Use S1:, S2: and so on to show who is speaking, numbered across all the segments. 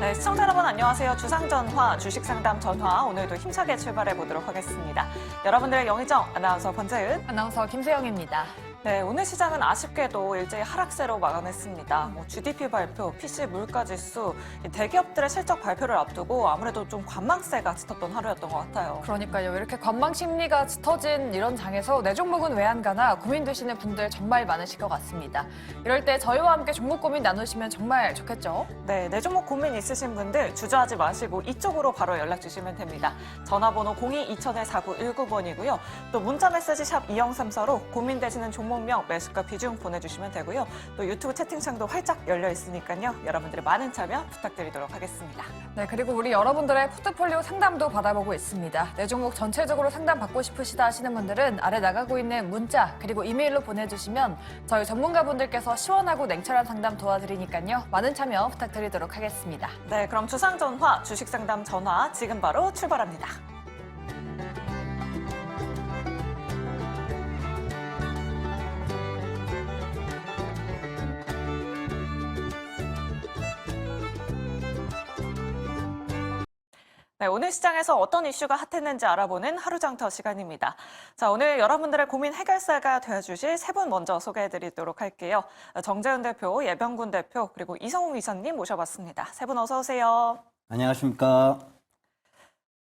S1: 네, 시청자 여러분 안녕하세요. 주상전화, 주식상담 전화 오늘도 힘차게 출발해 보도록 하겠습니다. 여러분들의 영의정 아나운서 권재은,
S2: 아나운서 김세영입니다.
S1: 네, 오늘 시장은 아쉽게도 일제히 하락세로 마감했습니다. GDP 발표, PC 물가지수, 대기업들의 실적 발표를 앞두고 아무래도 좀 관망세가 짙었던 하루였던 것 같아요.
S2: 그러니까요. 이렇게 관망 심리가 짙어진 이런 장에서 내 종목은 왜 안 가나 고민되시는 분들 정말 많으실 것 같습니다. 이럴 때 저희와 함께 종목 고민 나누시면 정말 좋겠죠?
S1: 네, 내 종목 고민 있으신 분들 주저하지 마시고 이쪽으로 바로 연락 주시면 됩니다. 전화번호 02-2000-4919번이고요. 또 문자메시지 샵 2034로 고민되시는 종목명, 매수가 비중 보내주시면 되고요. 또 유튜브 채팅창도 활짝 열려 있으니까요. 여러분들의 많은 참여 부탁드리도록 하겠습니다.
S2: 네, 그리고 우리 여러분들의 포트폴리오 상담도 받아보고 있습니다. 내 종목 전체적으로 상담 받고 싶으시다 하시는 분들은 아래 나가고 있는 문자 그리고 이메일로 보내주시면 저희 전문가분들께서 시원하고 냉철한 상담 도와드리니까요. 많은 참여 부탁드리도록 하겠습니다.
S1: 네, 그럼 주상전화, 주식상담 전화 지금 바로 출발합니다. 네, 오늘 시장에서 어떤 이슈가 핫했는지 알아보는 하루장터 시간입니다. 자, 오늘 여러분들의 고민 해결사가 되어주실 세 분 먼저 소개해드리도록 할게요. 정재은 대표, 예병군 대표, 그리고 이성웅 이사님 모셔봤습니다. 세 분 어서 오세요.
S3: 안녕하십니까.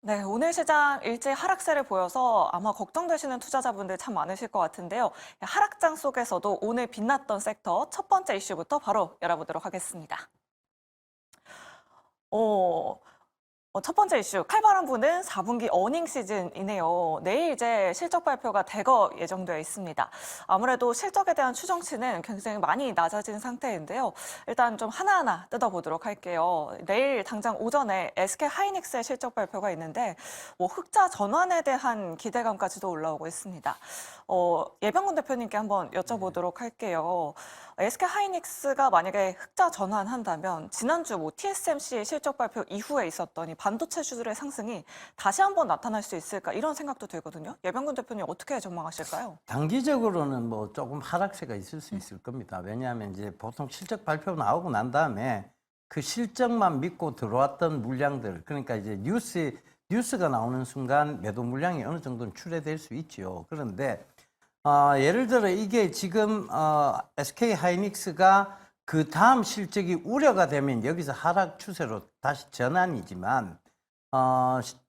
S1: 네, 오늘 시장 일제히 하락세를 보여서 아마 걱정되시는 투자자분들 참 많으실 것 같은데요. 하락장 속에서도 오늘 빛났던 섹터 첫 번째 이슈부터 바로 열어보도록 하겠습니다. 첫 번째 이슈, 칼바람 부는 4분기 어닝 시즌이네요. 내일 이제 실적 발표가 대거 예정되어 있습니다. 아무래도 실적에 대한 추정치는 굉장히 많이 낮아진 상태인데요. 일단 좀 하나하나 뜯어보도록 할게요. 내일 당장 오전에 SK 하이닉스의 실적 발표가 있는데 흑자 전환에 대한 기대감까지도 올라오고 있습니다. 예병군 대표님께 한번 여쭤보도록 할게요. SK 하이닉스가 만약에 흑자 전환한다면 지난주 TSMC 실적 발표 이후에 있었던 이 반도체주들의 상승이 다시 한번 나타날 수 있을까 이런 생각도 들거든요. 예병군 대표님 어떻게 전망하실까요?
S3: 단기적으로는 뭐 조금 하락세가 있을 수 있을 겁니다. 왜냐하면 이제 보통 실적 발표 나오고 난 다음에 그 실적만 믿고 들어왔던 물량들, 그러니까 이제 뉴스가 나오는 순간 매도 물량이 어느 정도는 출회될 수 있죠. 그런데 예를 들어 이게 지금 SK 하이닉스가 그 다음 실적이 우려가 되면 여기서 하락 추세로 다시 전환이지만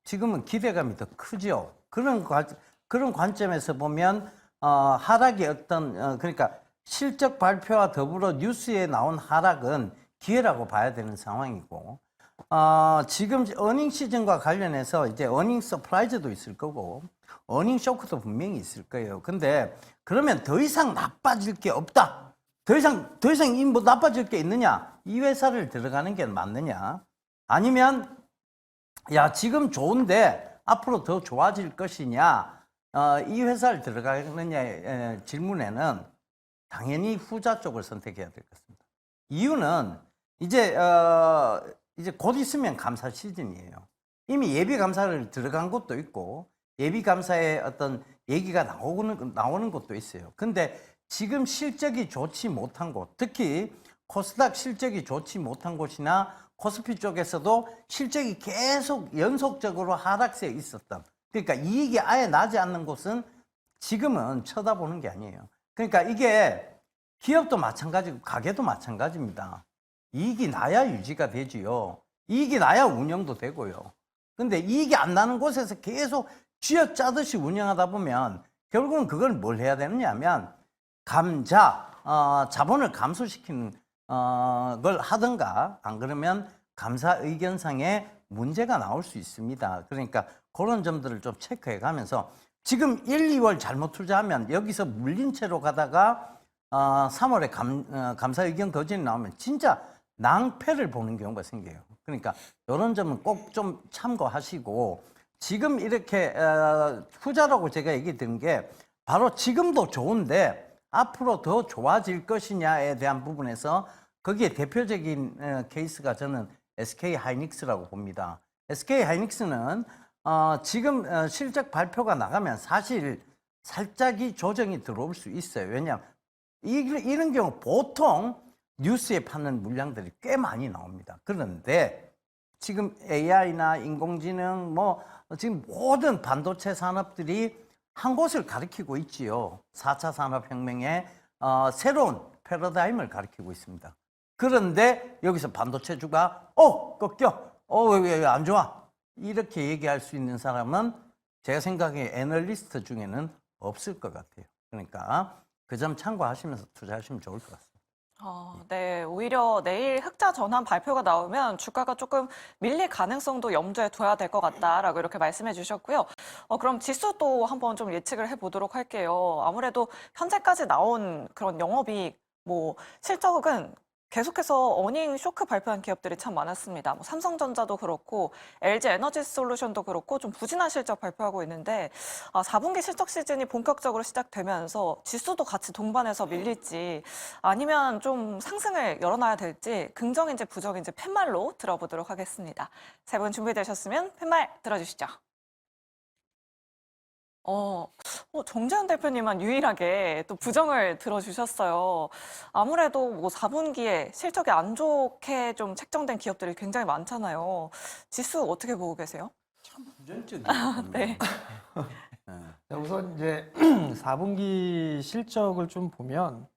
S3: 지금은 기대감이 더 크죠. 그런 관점에서 보면 하락의 그러니까 실적 발표와 더불어 뉴스에 나온 하락은 기회라고 봐야 되는 상황이고 지금 어닝 시즌과 관련해서 이제 어닝 서프라이즈도 있을 거고 어닝 쇼크도 분명히 있을 거예요. 근데 그러면 더 이상 나빠질 게 없다. 더 이상 뭐 나빠질 게 있느냐? 이 회사를 들어가는 게 맞느냐? 아니면 야 지금 좋은데 앞으로 더 좋아질 것이냐? 이 회사를 들어가느냐의 질문에는 당연히 후자 쪽을 선택해야 될 것 같습니다. 이유는 이제 곧 있으면 감사 시즌이에요. 이미 예비 감사를 들어간 곳도 있고 예비 감사에 어떤 얘기가 나오는 것도 있어요. 근데 지금 실적이 좋지 못한 곳, 특히 코스닥 실적이 좋지 못한 곳이나 코스피 쪽에서도 실적이 계속 연속적으로 하락세에 있었던, 그러니까 이익이 아예 나지 않는 곳은 지금은 쳐다보는 게 아니에요. 그러니까 이게 기업도 마찬가지고 가게도 마찬가지입니다. 이익이 나야 유지가 되지요. 이익이 나야 운영도 되고요. 근데 이익이 안 나는 곳에서 계속 쥐어짜듯이 운영하다 보면 결국은 그걸 뭘 해야 되느냐 하면 자본을 감소시키는 걸 하든가 안 그러면 감사 의견상에 문제가 나올 수 있습니다. 그러니까 그런 점들을 좀 체크해 가면서 지금 1, 2월 잘못 투자하면 여기서 물린 채로 가다가 3월에 감사 의견 거진이 나오면 진짜 낭패를 보는 경우가 생겨요. 그러니까 이런 점은 꼭 좀 참고하시고 지금 이렇게 후자라고 제가 얘기 드린 게 바로 지금도 좋은데 앞으로 더 좋아질 것이냐에 대한 부분에서 거기에 대표적인 케이스가 저는 SK 하이닉스라고 봅니다. SK 하이닉스는 지금 실적 발표가 나가면 사실 살짝이 조정이 들어올 수 있어요. 왜냐하면 이런 경우 보통 뉴스에 파는 물량들이 꽤 많이 나옵니다. 그런데 지금 AI나 인공지능 뭐 지금 모든 반도체 산업들이 한 곳을 가리키고 있지요. 4차 산업혁명의 새로운 패러다임을 가리키고 있습니다. 그런데 여기서 반도체주가 꺾여. 왜 안 좋아? 이렇게 얘기할 수 있는 사람은 제가 생각에 애널리스트 중에는 없을 것 같아요. 그러니까 그 점 참고하시면서 투자하시면 좋을 것 같습니다.
S1: 네, 오히려 내일 흑자 전환 발표가 나오면 주가가 조금 밀릴 가능성도 염두에 둬야 될 것 같다라고 이렇게 말씀해 주셨고요. 그럼 지수도 한번 좀 예측을 해보도록 할게요. 아무래도 현재까지 나온 그런 영업이익, 뭐 실적은 계속해서 어닝 쇼크 발표한 기업들이 참 많았습니다. 뭐 삼성전자도 그렇고 LG 에너지 솔루션도 그렇고 좀 부진한 실적 발표하고 있는데 4분기 실적 시즌이 본격적으로 시작되면서 지수도 같이 동반해서 밀릴지 아니면 좀 상승을 열어놔야 될지 긍정인지 부정인지 팻말로 들어보도록 하겠습니다. 세 분 준비되셨으면 팻말 들어주시죠. 정재현 대표님만 유일하게 또 부정을 들어주셨어요. 아무래도 뭐 4분기에 실적이 안 좋게 좀 책정된 기업들이 굉장히 많잖아요. 지수 어떻게 보고 계세요?
S3: 부정적이에요.
S1: 네.
S4: 자, 우선 이제 4분기 실적을 좀 보면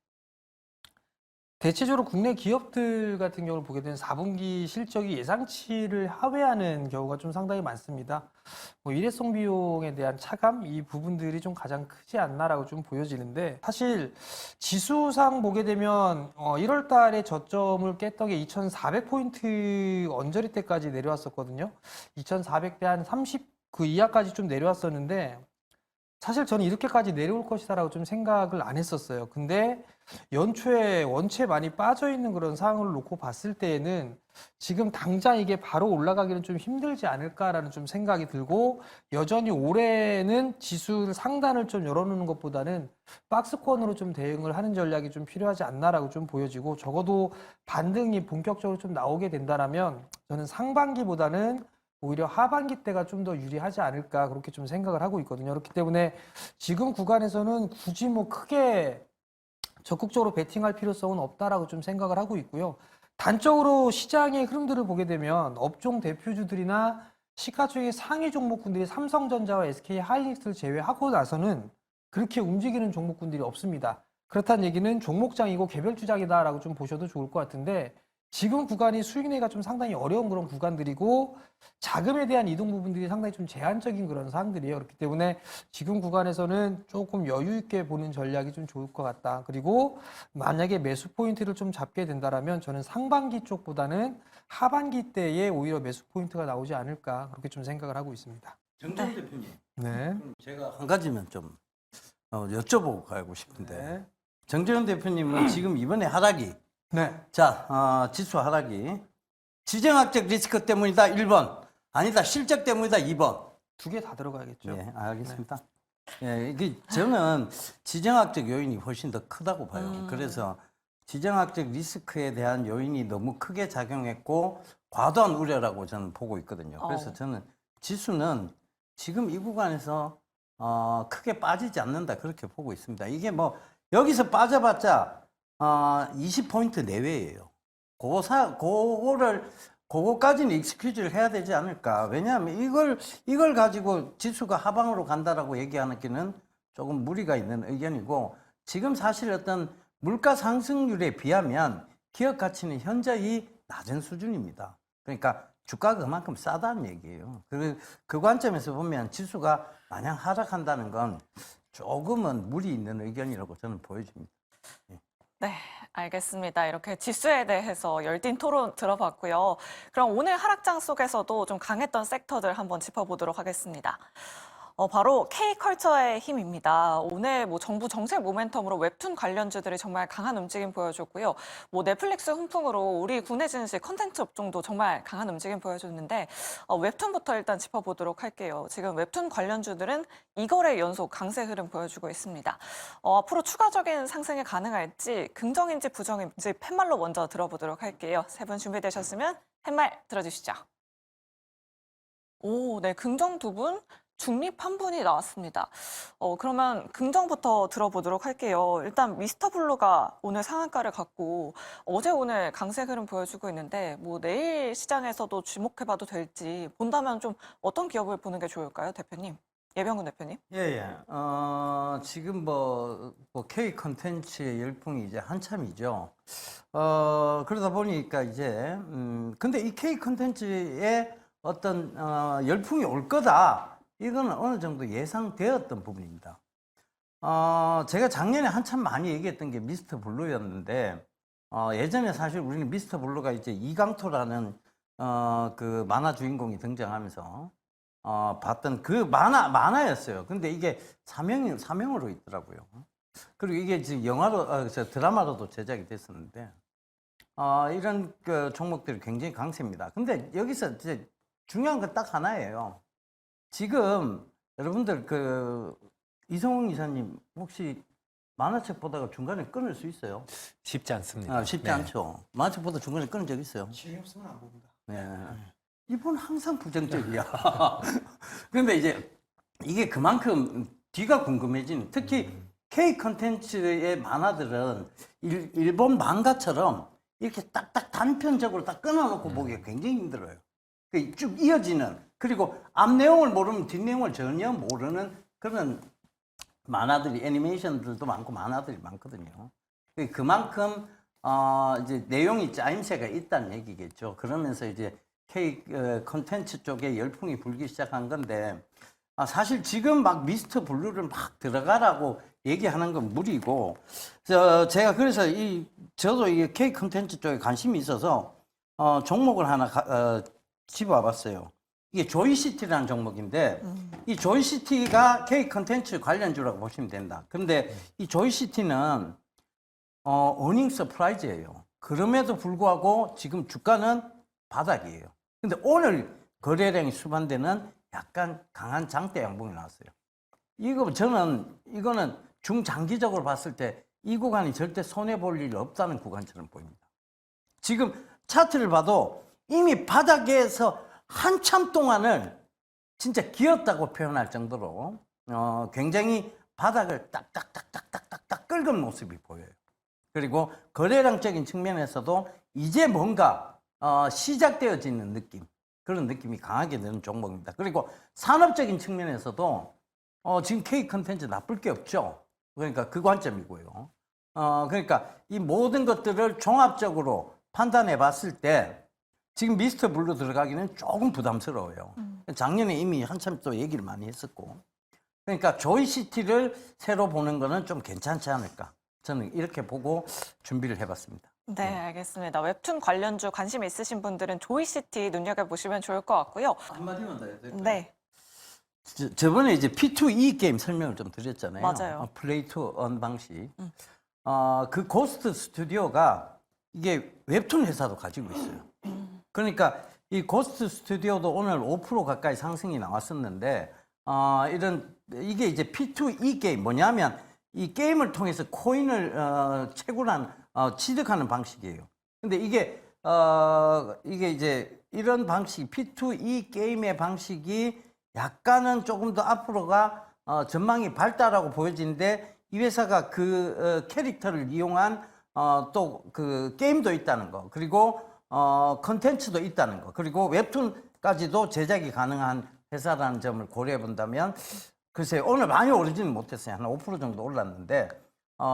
S4: 대체적으로 국내 기업들 같은 경우를 보게 되면 4분기 실적이 예상치를 하회하는 경우가 좀 상당히 많습니다. 뭐 일회성 비용에 대한 차감 이 부분들이 좀 가장 크지 않나라고 좀 보여지는데 사실 지수상 보게 되면 1월 달에 저점을 깼던 게 2,400포인트 언저리 때까지 내려왔었거든요. 2,400대 한 30 그 이하까지 좀 내려왔었는데 사실 저는 이렇게까지 내려올 것이다라고 좀 생각을 안 했었어요. 근데 연초에 원체 많이 빠져 있는 그런 상황을 놓고 봤을 때에는 지금 당장 이게 바로 올라가기는 좀 힘들지 않을까라는 좀 생각이 들고 여전히 올해는 지수 상단을 좀 열어놓는 것보다는 박스권으로 좀 대응을 하는 전략이 좀 필요하지 않나라고 좀 보여지고 적어도 반등이 본격적으로 좀 나오게 된다라면 저는 상반기보다는 오히려 하반기 때가 좀 더 유리하지 않을까 그렇게 좀 생각을 하고 있거든요. 그렇기 때문에 지금 구간에서는 굳이 뭐 크게 적극적으로 베팅할 필요성은 없다라고 좀 생각을 하고 있고요. 단적으로 시장의 흐름들을 보게 되면 업종 대표주들이나 시가총액 상위 종목군들이 삼성전자와 SK 하이닉스를 제외하고 나서는 그렇게 움직이는 종목군들이 없습니다. 그렇다는 얘기는 종목장이고 개별주장이다라고 좀 보셔도 좋을 것 같은데 지금 구간이 수익 내기가 좀 상당히 어려운 그런 구간들이고 자금에 대한 이동 부분들이 상당히 좀 제한적인 그런 사항들이에요. 그렇기 때문에 지금 구간에서는 조금 여유 있게 보는 전략이 좀 좋을 것 같다. 그리고 만약에 매수 포인트를 좀 잡게 된다라면 저는 상반기 쪽보다는 하반기 때에 오히려 매수 포인트가 나오지 않을까 그렇게 좀 생각을 하고 있습니다.
S3: 정재현 대표님,
S4: 네.
S3: 그럼 제가 한 가지만 좀 여쭤보고 가고 싶은데
S4: 네.
S3: 정재현 대표님은 지금 이번에 하락이
S4: 네.
S3: 자, 지수 하락이 지정학적 리스크 때문이다 1번, 아니다 실적 때문이다 2번.
S4: 두 개 다 들어가야겠죠.
S3: 예, 알겠습니다. 예, 이게 저는 지정학적 요인이 훨씬 더 크다고 봐요. 그래서 지정학적 리스크에 대한 요인이 너무 크게 작용했고 과도한 우려라고 저는 보고 있거든요. 그래서 저는 지수는 지금 이 구간에서 크게 빠지지 않는다 그렇게 보고 있습니다. 이게 뭐 여기서 빠져봤자 20포인트 내외예요. 그거까지는 익스큐즈를 해야 되지 않을까. 왜냐하면 이걸 가지고 지수가 하방으로 간다라고 얘기하는 게는 조금 무리가 있는 의견이고 지금 사실 어떤 물가 상승률에 비하면 기업 가치는 현저히 낮은 수준입니다. 그러니까 주가가 그만큼 싸다는 얘기예요. 그 관점에서 보면 지수가 마냥 하락한다는 건 조금은 무리 있는 의견이라고 저는 보여집니다. 예.
S1: 네, 알겠습니다. 이렇게 지수에 대해서 열띤 토론 들어봤고요. 그럼 오늘 하락장 속에서도 좀 강했던 섹터들 한번 짚어보도록 하겠습니다. 바로 K컬처의 힘입니다. 오늘 뭐 정부 정책 모멘텀으로 웹툰 관련주들이 정말 강한 움직임 보여줬고요. 뭐 넷플릭스 훈풍으로 우리 국내 증시 컨텐츠 업종도 정말 강한 움직임 보여줬는데 웹툰부터 일단 짚어보도록 할게요. 지금 웹툰 관련주들은 2거래 연속 강세 흐름 보여주고 있습니다. 앞으로 추가적인 상승이 가능할지 긍정인지 부정인지 팻말로 먼저 들어보도록 할게요. 세 분 준비되셨으면 팻말 들어주시죠. 네, 긍정 두 분, 중립 한 분이 나왔습니다. 그러면 긍정부터 들어보도록 할게요. 일단 미스터 블루가 오늘 상한가를 갖고 어제 오늘 강세 흐름 보여주고 있는데 뭐 내일 시장에서도 주목해봐도 될지 본다면 좀 어떤 기업을 보는 게 좋을까요, 대표님? 예병근 대표님?
S3: 예. 지금 K 컨텐츠의 열풍이 이제 한참이죠. 그러다 보니까 이제, 근데 이 K 컨텐츠에 어떤, 열풍이 올 거다. 이거는 어느 정도 예상되었던 부분입니다. 제가 작년에 한참 많이 얘기했던 게 미스터 블루였는데, 예전에 사실 우리는 미스터 블루가 이제 이강토라는, 그 만화 주인공이 등장하면서, 봤던 그 만화였어요. 근데 이게 사명으로 있더라고요. 그리고 이게 지금 드라마로도 제작이 됐었는데, 이런 그 종목들이 굉장히 강세입니다. 근데 여기서 이제 중요한 건 딱 하나예요. 지금 여러분들 이성웅 이사님 혹시 만화책 보다가 중간에 끊을 수 있어요?
S5: 쉽지 않습니다.
S3: 쉽지
S5: 네.
S3: 않죠. 만화책 보다 중간에 끊은 적 있어요?
S4: 재미없으면 안 봅니다.
S3: 네. 이분 항상 부정적이야. 그런데 이제 이게 그만큼 뒤가 궁금해지는, 특히 K 컨텐츠의 만화들은 일본 망가처럼 이렇게 딱딱 단편적으로 딱 끊어놓고 보기가 굉장히 힘들어요. 쭉 이어지는, 그리고 앞 내용을 모르면 뒷 내용을 전혀 모르는 그런 만화들이, 애니메이션들도 많고 만화들이 많거든요. 그만큼 이제 내용이 짜임새가 있다는 얘기겠죠. 그러면서 이제 K 컨텐츠 쪽에 열풍이 불기 시작한 건데, 사실 지금 막 미스터 블루를 막 들어가라고 얘기하는 건 무리고, 제가 그래서 저도 이 K 컨텐츠 쪽에 관심이 있어서 종목을 하나 집어와 봤어요. 이게 조이시티라는 종목인데, 이 조이시티가 K 컨텐츠 관련주라고 보시면 된다. 그런데 이 조이시티는 어닝 서프라이즈예요. 그럼에도 불구하고 지금 주가는 바닥이에요. 근데 오늘 거래량이 수반되는 약간 강한 장대 양봉이 나왔어요. 이거는 중장기적으로 봤을 때 이 구간이 절대 손해볼 일 없다는 구간처럼 보입니다. 지금 차트를 봐도 이미 바닥에서 한참 동안을 진짜 기었다고 표현할 정도로 굉장히 바닥을 딱딱딱딱딱딱 긁은 모습이 보여요. 그리고 거래량적인 측면에서도 이제 뭔가 시작되어지는 느낌, 그런 느낌이 강하게 드는 종목입니다. 그리고 산업적인 측면에서도 지금 K 컨텐츠 나쁠 게 없죠. 그러니까 그 관점이고요. 그러니까 이 모든 것들을 종합적으로 판단해 봤을 때 지금 미스터 블루 들어가기는 조금 부담스러워요. 작년에 이미 한참 또 얘기를 많이 했었고. 그러니까 조이시티를 새로 보는 거는 좀 괜찮지 않을까. 저는 이렇게 보고 준비를 해봤습니다.
S1: 네, 알겠습니다. 웹툰 관련주 관심 있으신 분들은 조이시티 눈여겨보시면 좋을 것 같고요.
S3: 한마디만 더 해도 될까요?
S1: 네,
S3: 저번에 이제 P2E 게임 설명을 좀 드렸잖아요.
S1: 맞아요.
S3: 플레이 투 언 방식. 그 고스트 스튜디오가 이게 웹툰 회사도 가지고 있어요. 그러니까 이 고스트 스튜디오도 오늘 5% 가까이 상승이 나왔었는데, 이게 이제 P2E 게임 뭐냐면 이 게임을 통해서 코인을 취득하는 방식이에요. 근데 이게 이제 이런 방식, P2E 게임의 방식이 약간은 조금 더 앞으로가 전망이 밝다라고 보여지는데, 이 회사가 그 캐릭터를 이용한 또 그 게임도 있다는 거, 그리고 컨텐츠도 있다는 거, 그리고 웹툰까지도 제작이 가능한 회사라는 점을 고려해 본다면, 글쎄요, 오늘 많이 오르지는 못했어요. 한 5% 정도 올랐는데,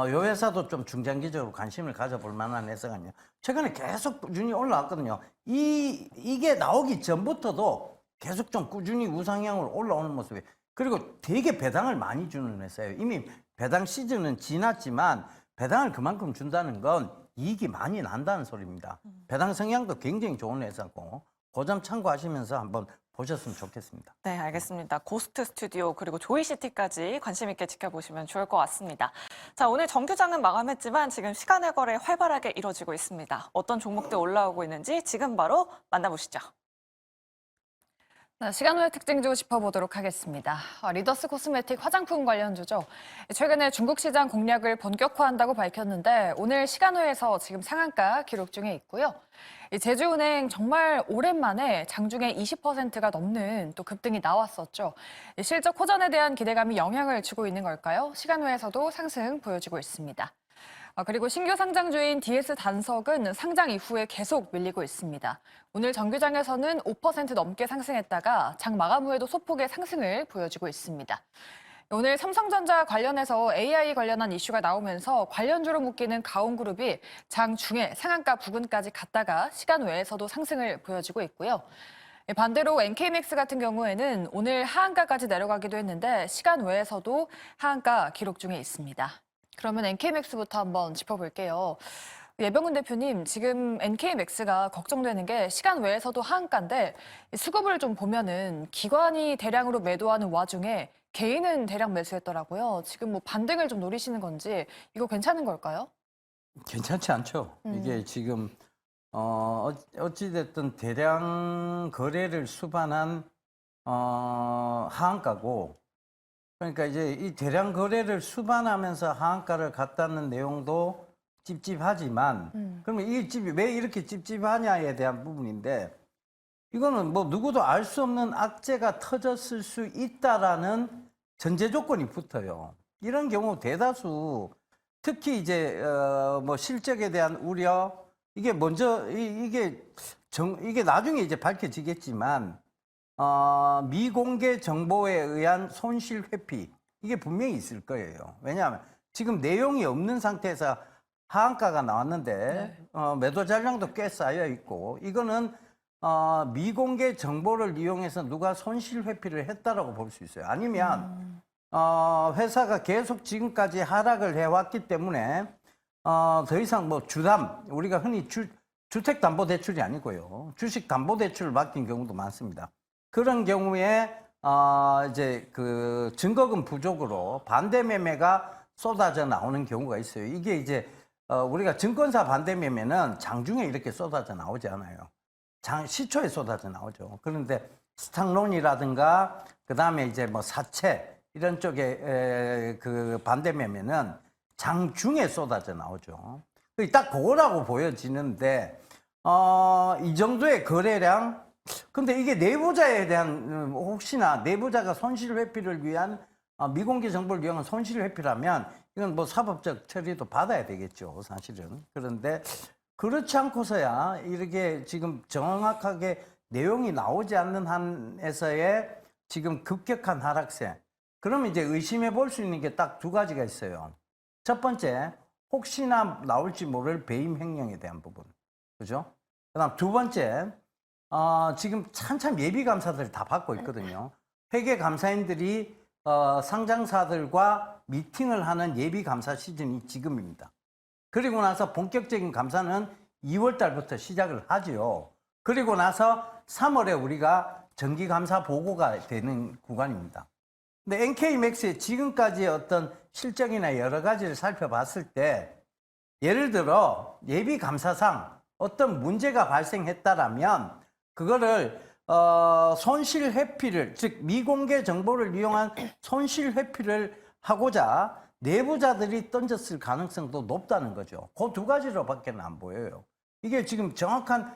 S3: 이 회사도 좀 중장기적으로 관심을 가져볼 만한 회사거든요. 최근에 계속 꾸준히 올라왔거든요. 이게 나오기 전부터도 계속 좀 꾸준히 우상향으로 올라오는 모습이, 그리고 되게 배당을 많이 주는 회사예요. 이미 배당 시즌은 지났지만 배당을 그만큼 준다는 건 이익이 많이 난다는 소리입니다. 배당 성향도 굉장히 좋은 회사고, 그 점 참고하시면서 한번 보셨으면 좋겠습니다.
S1: 네, 알겠습니다. 고스트 스튜디오 그리고 조이시티까지 관심 있게 지켜보시면 좋을 것 같습니다. 자, 오늘 정규장은 마감했지만 지금 시간의 거래 활발하게 이뤄지고 있습니다. 어떤 종목들 올라오고 있는지 지금 바로 만나보시죠.
S2: 시간후의 특징주 짚어보도록 하겠습니다. 리더스 코스메틱 화장품 관련주죠. 최근에 중국 시장 공략을 본격화한다고 밝혔는데 오늘 시간후에서 지금 상한가 기록 중에 있고요. 제주은행 정말 오랜만에 장중에 20%가 넘는 또 급등이 나왔었죠. 실적 호전에 대한 기대감이 영향을 주고 있는 걸까요? 시간후에서도 상승 보여주고 있습니다. 그리고 신규 상장주인 DS 단석은 상장 이후에 계속 밀리고 있습니다. 오늘 정규장에서는 5% 넘게 상승했다가 장 마감 후에도 소폭의 상승을 보여주고 있습니다. 오늘 삼성전자 관련해서 AI 관련한 이슈가 나오면서 관련주로 묶이는 가온그룹이 장 중에 상한가 부근까지 갔다가 시간 외에서도 상승을 보여주고 있고요. 반대로 NK맥스 같은 경우에는 오늘 하한가까지 내려가기도 했는데 시간 외에서도 하한가 기록 중에 있습니다. 그러면 NK맥스부터 한번 짚어볼게요. 예병훈 대표님, 지금 NK맥스가 걱정되는 게 시간 외에서도 하한가인데 수급을 좀 보면은 기관이 대량으로 매도하는 와중에 개인은 대량 매수했더라고요. 지금 뭐 반등을 좀 노리시는 건지 이거 괜찮은 걸까요?
S3: 괜찮지 않죠. 이게 지금 어찌됐든 대량 거래를 수반한 하한가고, 그러니까 이제 이 대량 거래를 수반하면서 하한가를 갔다는 내용도 찝찝하지만, 그러면 이 찝이 왜 이렇게 찝찝하냐에 대한 부분인데, 이거는 뭐 누구도 알 수 없는 악재가 터졌을 수 있다라는 전제 조건이 붙어요. 이런 경우 대다수, 특히 이제 뭐 실적에 대한 우려, 이게 먼저 이게 나중에 이제 밝혀지겠지만, 미공개 정보에 의한 손실 회피, 이게 분명히 있을 거예요. 왜냐하면 지금 내용이 없는 상태에서 하한가가 나왔는데 매도 잔량도 꽤 쌓여 있고, 이거는 미공개 정보를 이용해서 누가 손실 회피를 했다라고 볼 수 있어요. 아니면 회사가 계속 지금까지 하락을 해왔기 때문에 더 이상 뭐 주담, 우리가 흔히 주택담보대출이 아니고요, 주식담보대출을 맡긴 경우도 많습니다. 그런 경우에 이제 그 증거금 부족으로 반대 매매가 쏟아져 나오는 경우가 있어요. 이게 이제 우리가 증권사 반대 매매는 장중에 이렇게 쏟아져 나오지 않아요. 시초에 쏟아져 나오죠. 그런데 스탁론이라든가 그다음에 이제 뭐 사채 이런 쪽에 그 반대 매매는 장중에 쏟아져 나오죠. 딱 그거라고 보여지는데 이 정도의 거래량, 근데 이게 내부자에 대한 혹시나 내부자가 손실 회피를 위한 미공개 정보를 이용한 손실 회피라면 이건 뭐 사법적 처리도 받아야 되겠죠, 사실은. 그런데 그렇지 않고서야 이렇게 지금 정확하게 내용이 나오지 않는 한에서의 지금 급격한 하락세. 그러면 이제 의심해 볼 수 있는 게 딱 두 가지가 있어요. 첫 번째, 혹시나 나올지 모를 배임 횡령에 대한 부분. 그죠? 그다음 두 번째, 지금 한참 예비 감사들을 다 받고 있거든요. 회계 감사인들이 상장사들과 미팅을 하는 예비 감사 시즌이 지금입니다. 그리고 나서 본격적인 감사는 2월 달부터 시작을 하지요. 그리고 나서 3월에 우리가 정기 감사 보고가 되는 구간입니다. 근데 NK맥스의 지금까지의 어떤 실적이나 여러 가지를 살펴봤을 때, 예를 들어 예비 감사상 어떤 문제가 발생했다라면 그거를 손실 회피를, 즉 미공개 정보를 이용한 손실 회피를 하고자 내부자들이 던졌을 가능성도 높다는 거죠. 그 두 가지로밖에 안 보여요. 이게 지금 정확한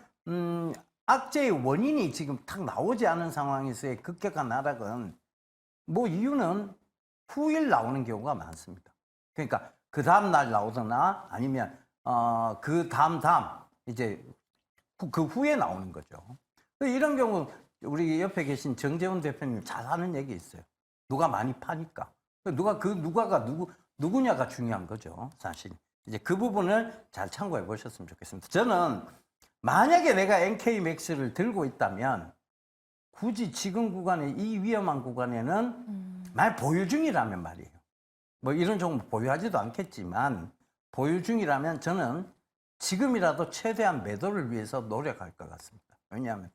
S3: 악재의 원인이 지금 탁 나오지 않은 상황에서의 급격한 하락은 뭐 이유는 후일 나오는 경우가 많습니다. 그러니까 그 다음 날 나오거나 아니면 그 다음 이제 그 후에 나오는 거죠. 이런 경우 우리 옆에 계신 정재훈 대표님 잘 하는 얘기 있어요. 누가 많이 파니까. 누가가 누구냐가 중요한 거죠, 사실. 이제 그 부분을 잘 참고해 보셨으면 좋겠습니다. 저는 만약에 내가 NK맥스를 들고 있다면 굳이 지금 구간에, 이 위험한 구간에는 만약 보유 중이라면 말이에요. 뭐 이런 종목 보유하지도 않겠지만 보유 중이라면 저는 지금이라도 최대한 매도를 위해서 노력할 것 같습니다. 왜냐하면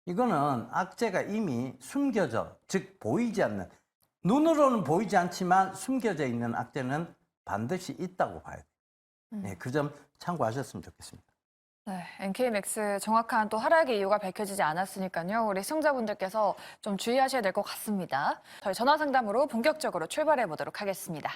S3: 이거는 악재가 이미 숨겨져, 즉 보이지 않는, 눈으로는 보이지 않지만 숨겨져 있는 악재는 반드시 있다고 봐야 돼요. 네, 그 점 참고하셨으면 좋겠습니다.
S2: 네, NK맥스 정확한 또 하락의 이유가 밝혀지지 않았으니까요. 우리 시청자분들께서 좀 주의하셔야 될 것 같습니다. 저희 전화 상담으로 본격적으로 출발해 보도록 하겠습니다.